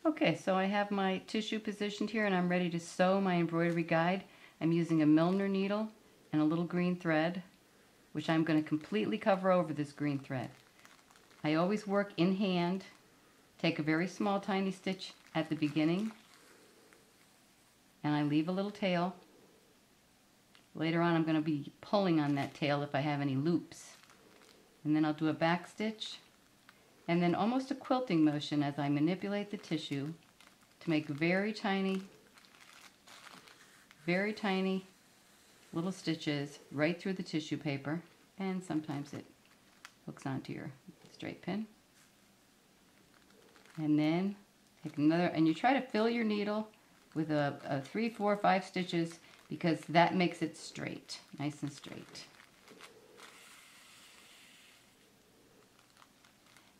Okay, so I have my tissue positioned here and I'm ready to sew my embroidery guide. I'm using a Milner needle and a little green thread, which I'm going to completely cover over this green thread. I always work in hand, take a very small tiny stitch at the beginning, and I leave a little tail. Later on I'm going to be pulling on that tail if I have any loops. And then I'll do a back stitch, and then almost a quilting motion as I manipulate the tissue to make very tiny little stitches right through the tissue paper, and sometimes it hooks onto your straight pin. And then take another, and you try to fill your needle with a 3, 4, 5 stitches because that makes it straight, nice and straight.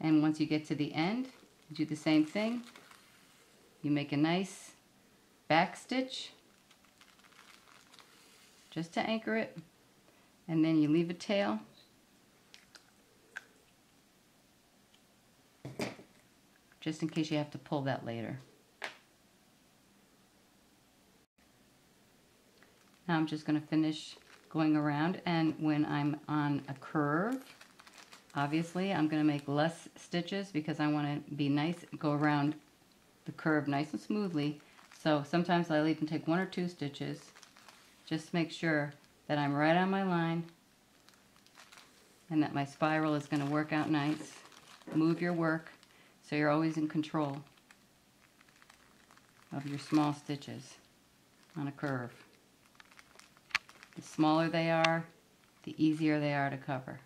And once you get to the end, you do the same thing. You make a nice back stitch just to anchor it, and then you leave a tail. Just in case you have to pull that later. Now I'm just going to finish going around, and when I'm on a curve, obviously I'm going to make less stitches because I want to be nice, go around the curve nice and smoothly. So sometimes I'll even take 1 or 2 stitches just to make sure that I'm right on my line and that my spiral is going to work out nice. Move your work so you're always in control of your small stitches on a curve. The smaller they are, the easier they are to cover.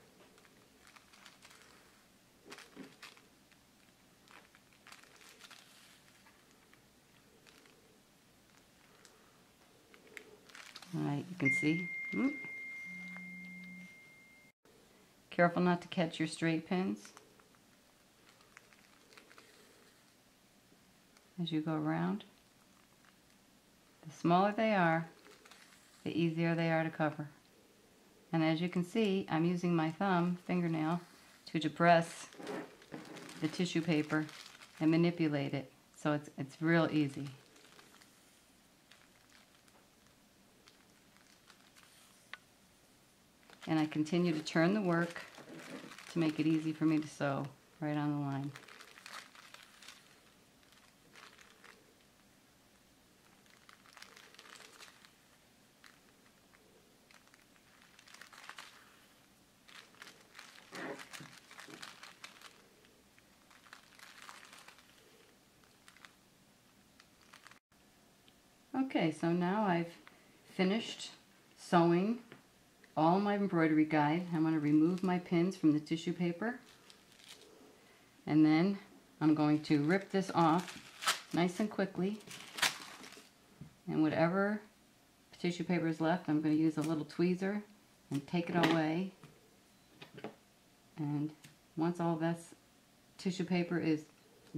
Alright, you can see. Careful not to catch your straight pins as you go around. The smaller they are, the easier they are to cover. And as you can see, I'm using my fingernail, to depress the tissue paper and manipulate it. So it's real easy. And I continue to turn the work to make it easy for me to sew right on the line. Okay, so now I've finished sewing all my embroidery guide. I'm going to remove my pins from the tissue paper, and then I'm going to rip this off nice and quickly, and whatever tissue paper is left, I'm going to use a little tweezer and take it away. And once all this tissue paper is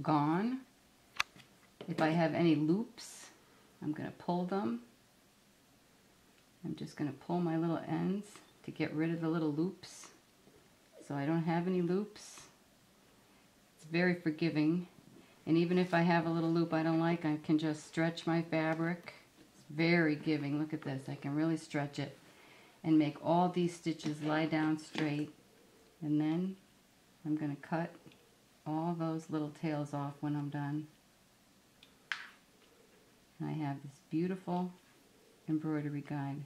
gone, if I have any loops, I'm going to pull them. I'm just going to pull my little ends to get rid of the little loops so I don't have any loops. It's very forgiving, and even if I have a little loop I don't like, I can just stretch my fabric. It's very giving. Look at this. I can really stretch it and make all these stitches lie down straight, and then I'm going to cut all those little tails off when I'm done. And I have this beautiful embroidery guide.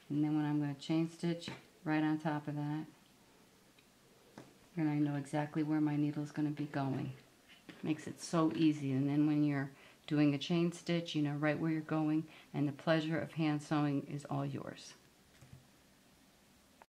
And then when I'm going to chain stitch right on top of that, and I know exactly where my needle is going to be going. Makes it so easy. And then when you're doing a chain stitch, you know right where you're going, and the pleasure of hand sewing is all yours.